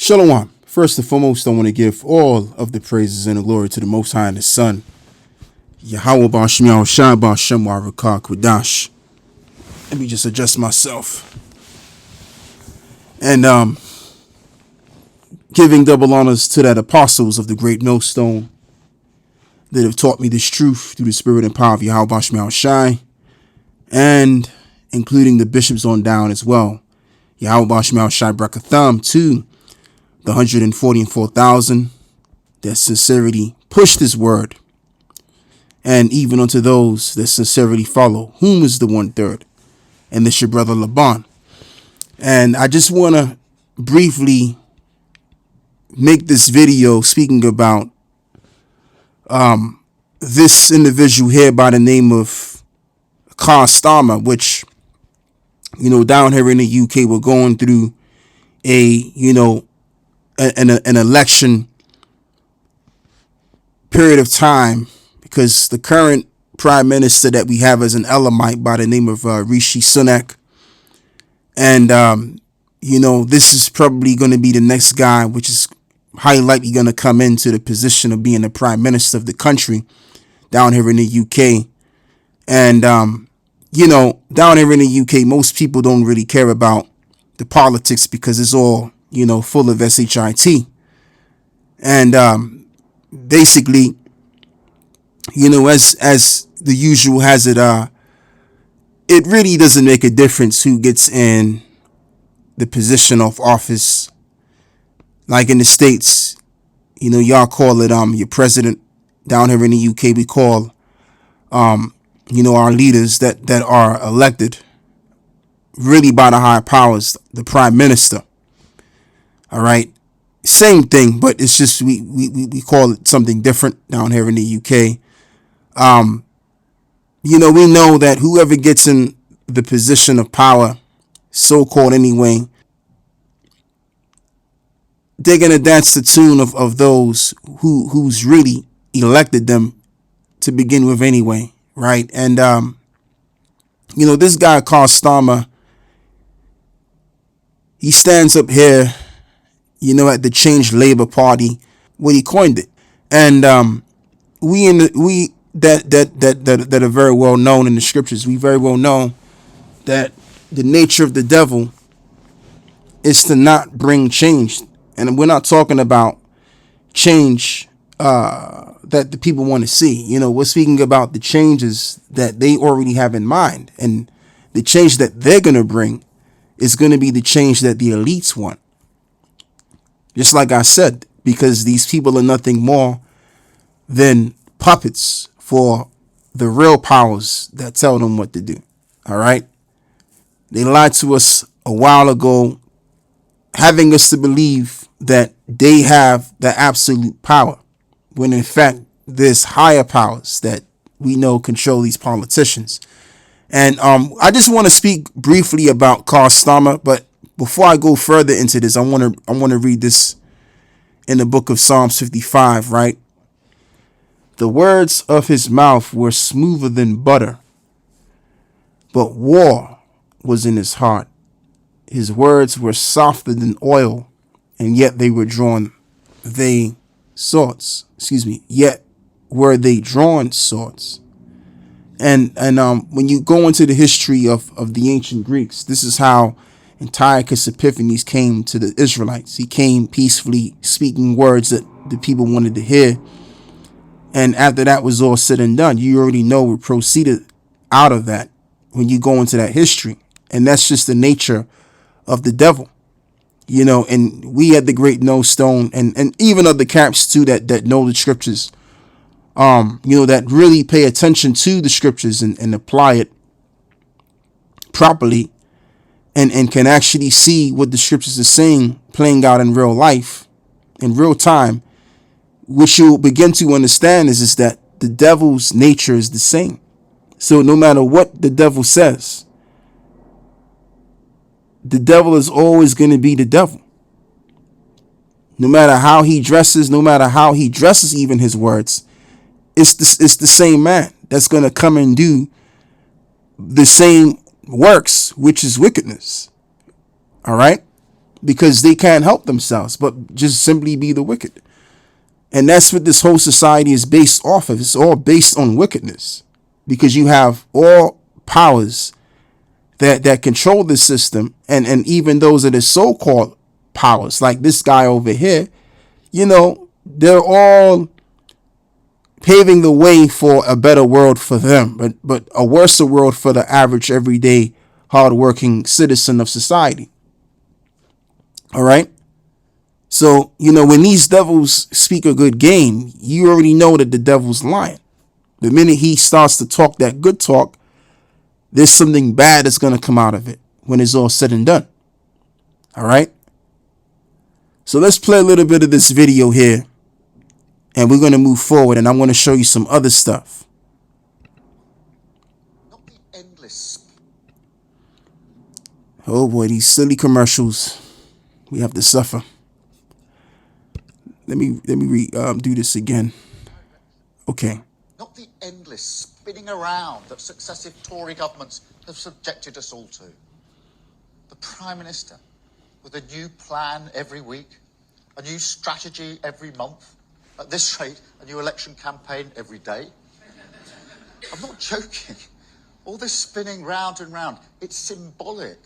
Shalom. First and foremost, I want to give all of the praises and the glory to the Most High and His Son, Yahweh Ba'Shem Yahushua Ba'Shem Warakah Kwadash. Let me just adjust myself. And giving double honors to that apostles of the great millstone that have taught me this truth through the spirit and power of Yahweh Ba'Shem Yahushua, and including the bishops on down as well. Yahweh Ba'Shem Yahushua Brakatham to the 144,000 that sincerity push this word, and even unto those that sincerity follow, whom is the 1/3, and this your brother Laban. And I just want to briefly make this video speaking about this individual here by the name of Keir Starmer, which, down here in the UK, we're going through an election period of time, because the current prime minister that we have is an Elamite by the name of Rishi Sunak. And, this is probably going to be the next guy, which is highly likely going to come into the position of being the prime minister of the country down here in the UK. And, down here in the UK, most people don't really care about the politics because it's all, full of shit. And basically, as the usual has it, it really doesn't make a difference who gets in the position of office. Like in the States, y'all call it your president. Down here in the UK, we call our leaders that are elected really by the higher powers, the prime minister. All right, same thing, but it's just we call it something different down here in the UK. We know that whoever gets in the position of power, so-called anyway, they're gonna dance the tune of those who's really elected them to begin with anyway, right? And this guy called Starmer, he stands up here, at the Change Labor Party when he coined it, and we that are very well known in the scriptures, we very well know that the nature of the devil is to not bring change. And we're not talking about change that the people want to see. We're speaking about the changes that they already have in mind, and the change that they're going to bring is going to be the change that the elites want. Just like I said, because these people are nothing more than puppets for the real powers that tell them what to do. All right. They lied to us a while ago, having us to believe that they have the absolute power, when in fact there's higher powers that we know control these politicians. And I just want to speak briefly about Keir Starmer, but before I go further into this, I want to read this in the book of Psalms 55, right? The words of his mouth were smoother than butter, but war was in his heart. His words were softer than oil, and yet they were drawn swords. Yet were they drawn swords. And when you go into the history of the ancient Greeks, this is how Antiochus Epiphanes came to the Israelites. He came peacefully, speaking words that the people wanted to hear. And after that was all said and done, you already know what proceeded out of that when you go into that history. And that's just the nature of the devil, and we at the great millstone, and even other camps too that know the scriptures, that really pay attention to the scriptures and apply it properly, and can actually see what the scriptures are saying playing out in real life, in real time. What you'll begin to understand is that the devil's nature is the same. So no matter what the devil says, the devil is always going to be the devil. No matter how he dresses, even his words, it's the same man that's going to come and do the same works, which is wickedness. All right. because they can't help themselves, but just simply be the wicked. And that's what this whole society is based off of. It's all based on wickedness, because you have all powers that control the system, and even those that are so-called powers, like this guy over here, they're all paving the way for a better world for them, but a worse world for the average, everyday, hardworking citizen of society. All right. So, when these devils speak a good game, you already know that the devil's lying. The minute he starts to talk that good talk, there's something bad that's going to come out of it when it's all said and done. All right. So let's play a little bit of this video here, and we're going to move forward, and I'm going to show you some other stuff. Not the endless. Oh boy, these silly commercials. We have to suffer. Let me do this again. Okay. Not the endless spinning around that successive Tory governments have subjected us all to. The Prime Minister with a new plan every week, a new strategy every month. At this rate, a new election campaign every day. I'm not joking. All this spinning round and round, it's symbolic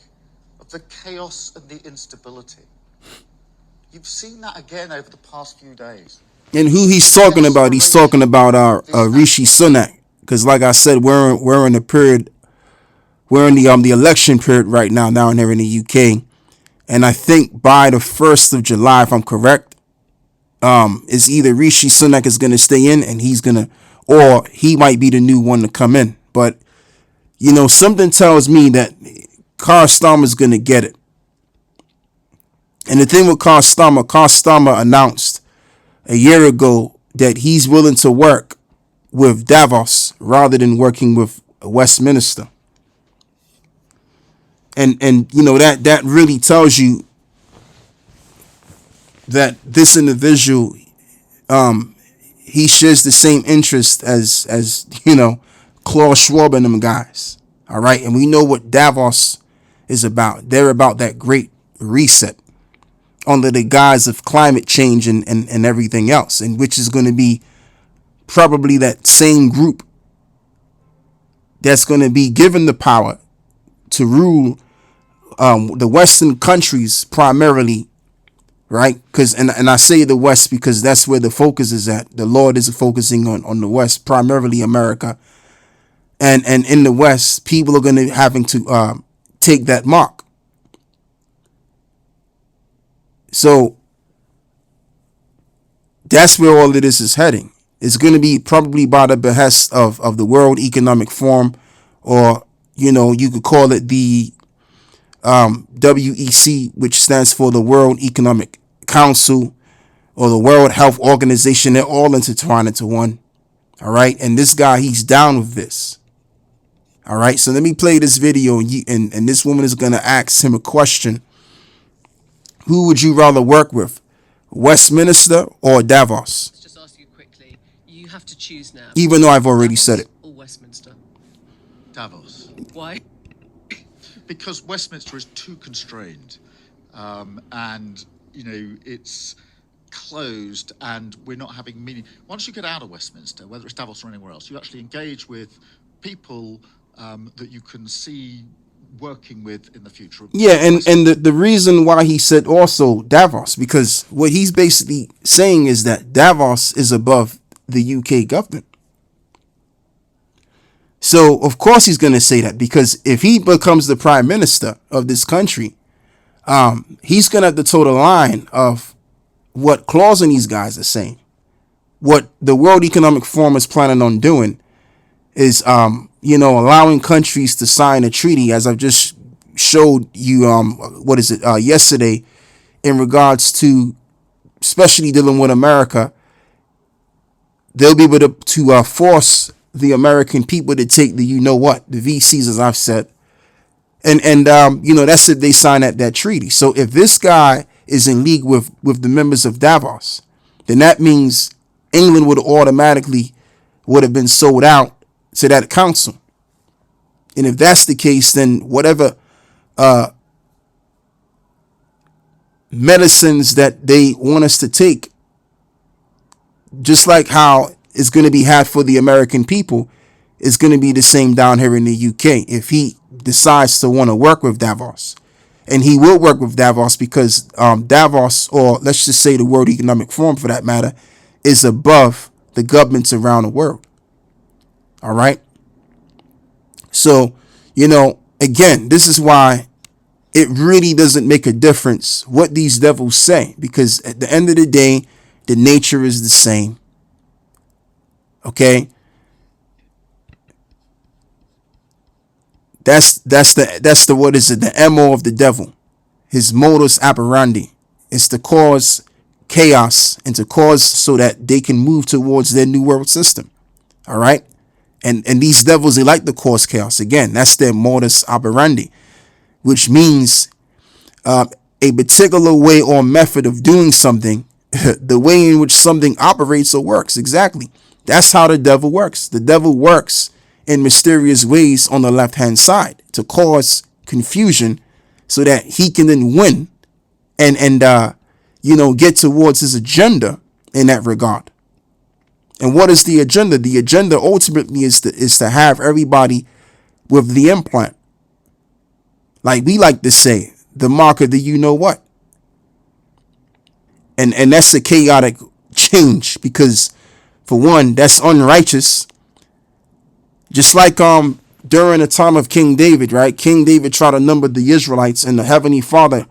of the chaos and the instability. You've seen that again over the past few days. And who he's talking about? He's talking about our Rishi Sunak, because, like I said, we're in the period, we're in the election period right now down here in the UK, and I think by the 1st of July, if I'm correct, it's either Rishi Sunak is going to stay in, and or he might be the new one to come in. But something tells me that Keir Starmer is going to get it. And the thing with Keir Starmer announced a year ago that he's willing to work with Davos rather than working with Westminster. And that really tells you that this individual, he shares the same interest as Klaus Schwab and them guys. All right. And we know what Davos is about. They're about that great reset under the guise of climate change and everything else, and which is going to be probably that same group that's going to be given the power to rule the Western countries primarily, right? Because and I say the West because that's where the focus is at. The Lord is focusing on the West, primarily America, and in the West, people are going to having to take that mark. So that's where all of this is heading. It's going to be probably by the behest of the World Economic Forum, or you could call it the WEC, which stands for the World Economic Council, or the World Health Organization. They're all intertwined into one. All right. And this guy, he's down with this. All right. So let me play this video, and this woman is going to ask him a question. Who would you rather work with, Westminster or Davos? Let's just ask you quickly. You have to choose now. Even though I've already said it. Or Westminster? Davos. Why? Because Westminster is too constrained, and it's closed, and we're not having meaning. Once you get out of Westminster, whether it's Davos or anywhere else, you actually engage with people that you can see working with in the future. Yeah, and the reason why he said also Davos, because what he's basically saying is that Davos is above the UK government. So of course he's going to say that, because if he becomes the prime minister of this country, he's going to have to toe the line of what Klaus and these guys are saying. What the World Economic Forum is planning on doing is allowing countries to sign a treaty, as I've just showed you yesterday, in regards to especially dealing with America. They'll be able to force the American people to take the VCs, as I've said, and that's if they sign that treaty. So if this guy is in league with the members of Davos, then that means England would have been sold out to that council. And if that's the case, then whatever medicines that they want us to take, just like how it's going to be had for the American people, is going to be the same down here in the UK if he decides to want to work with Davos. And he will work with Davos because Davos, or let's just say the World Economic Forum for that matter, is above the governments around the world. All right. So, again, this is why it really doesn't make a difference what these devils say, because at the end of the day, the nature is the same. Okay. That's the what is it? The MO of the devil. His modus operandi is to cause chaos and to cause so that they can move towards their new world system. All right. And these devils, they like to cause chaos. Again, that's their modus operandi, which means a particular way or method of doing something, the way in which something operates or works. Exactly. That's how the devil works. The devil works in mysterious ways on the left-hand side to cause confusion so that he can then win and get towards his agenda in that regard. And what is the agenda? The agenda ultimately is to have everybody with the implant. Like we like to say, the mark of the you know what. And that's a chaotic change because, for one, that's unrighteous. Just like during the time of King David, right? King David tried to number the Israelites, and the Heavenly Father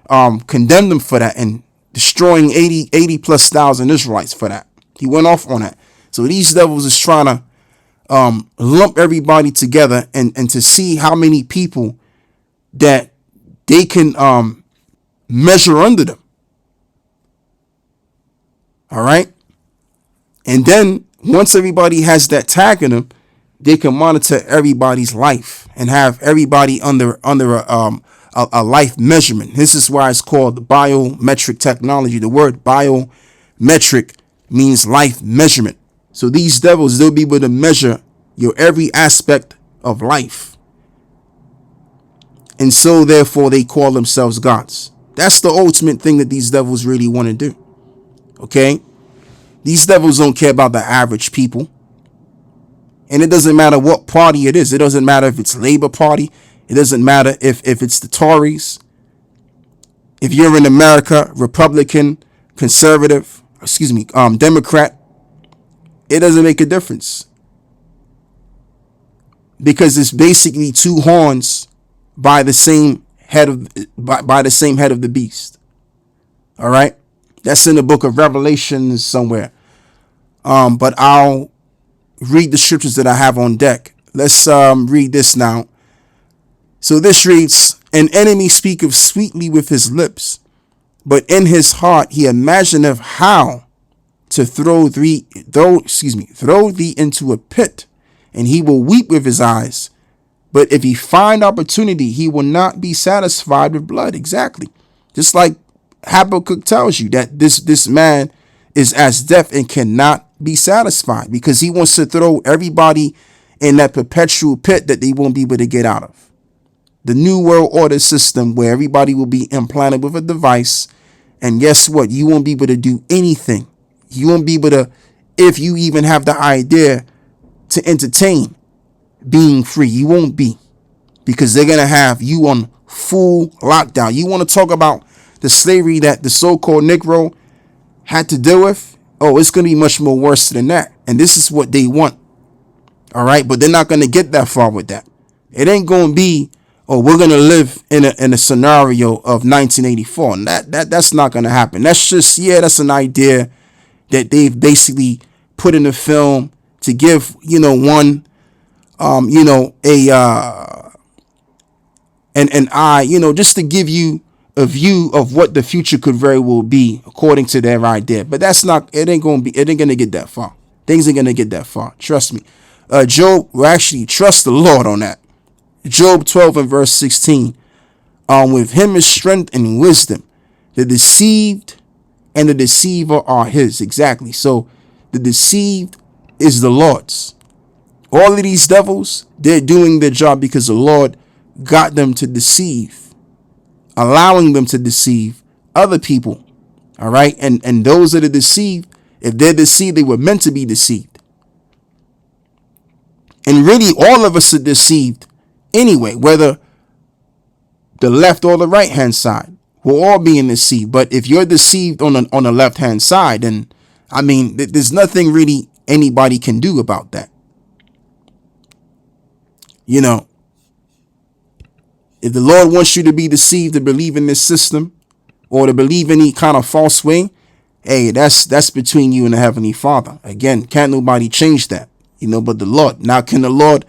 condemned them for that and destroying 80 plus thousand Israelites for that. He went off on that. So these devils is trying to lump everybody together and to see how many people that they can measure under them. All right. And then once everybody has that tag in them, they can monitor everybody's life and have everybody under a life measurement. This is why it's called biometric technology. The word biometric means life measurement. So these devils, they'll be able to measure your every aspect of life. And so therefore they call themselves gods. That's the ultimate thing that these devils really want to do. Okay? These devils don't care about the average people. And it doesn't matter what party it is. It doesn't matter if it's Labour Party. It doesn't matter if it's the Tories. If you're in America, Republican, conservative, Democrat, it doesn't make a difference. Because it's basically two horns by the same head of the beast. All right? That's in the book of Revelation somewhere. But I'll read the scriptures that I have on deck. Let's read this now. So this reads, an enemy speaketh sweetly with his lips, but in his heart he imagineth how to throw thee into a pit, and he will weep with his eyes. But if he find opportunity, he will not be satisfied with blood. Exactly. Just like Habakkuk tells you that this man is as deaf and cannot be satisfied, because he wants to throw everybody in that perpetual pit that they won't be able to get out of. The New World Order system where everybody will be implanted with a device. And guess what? You won't be able to do anything. You won't be able to, if you even have the idea to entertain being free, you won't be, because they're going to have you on full lockdown. You want to talk about the slavery that the so-called Negro had to deal with? Oh, it's going to be much more worse than that. And this is what they want. All right. But they're not going to get that far with that. It ain't going to be, oh, we're going to live in a scenario of 1984. And that's not going to happen. That's just, that's an idea that they've basically put in the film to give, an eye, just to give you a view of what the future could very well be according to their idea. But it ain't going to get that far. Things ain't going to get that far. Trust me. Job will actually trust the Lord on that. Job 12 and verse 16. With him is strength and wisdom. The deceived and the deceiver are his. Exactly. So the deceived is the Lord's. All of these devils, they're doing their job because the Lord got them to deceive, allowing them to deceive, other people. All right. And those that are deceived, if they're deceived, they were meant to be deceived. And really, all of us are deceived anyway, whether the left or the right hand side. We're all being deceived. But if you're deceived on the left hand side, then I mean, there's nothing really anybody can do about that. You know, if the Lord wants you to be deceived to believe in this system or to believe any kind of false way, hey, that's between you and the Heavenly Father. Again, can't nobody change that, but the Lord. Now, can the Lord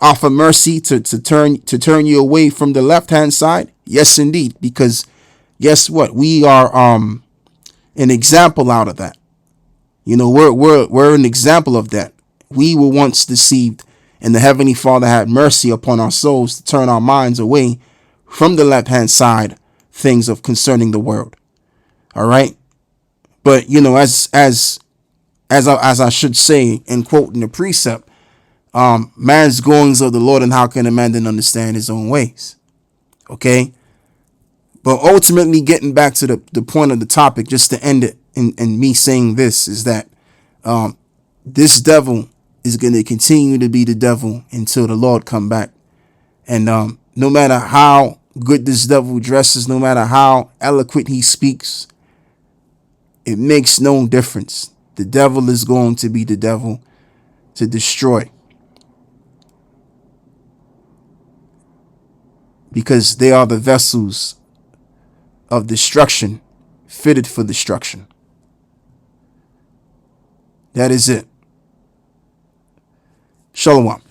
offer mercy to turn you away from the left hand side? Yes, indeed. Because guess what? We are an example out of that. We're an example of that. We were once deceived, and the Heavenly Father had mercy upon our souls to turn our minds away from the left hand side things of concerning the world. All right. But as I should say, in quoting the precept, man's goings of the Lord, and how can a man then understand his own ways? Okay. But ultimately, getting back to the point of the topic, just to end it, and me saying this is that this devil is going to continue to be the devil until the Lord come back. And no matter how good this devil dresses, no matter how eloquent he speaks, it makes no difference. The devil is going to be the devil to destroy, because they are the vessels of destruction, fitted for destruction. That is it. Shalom.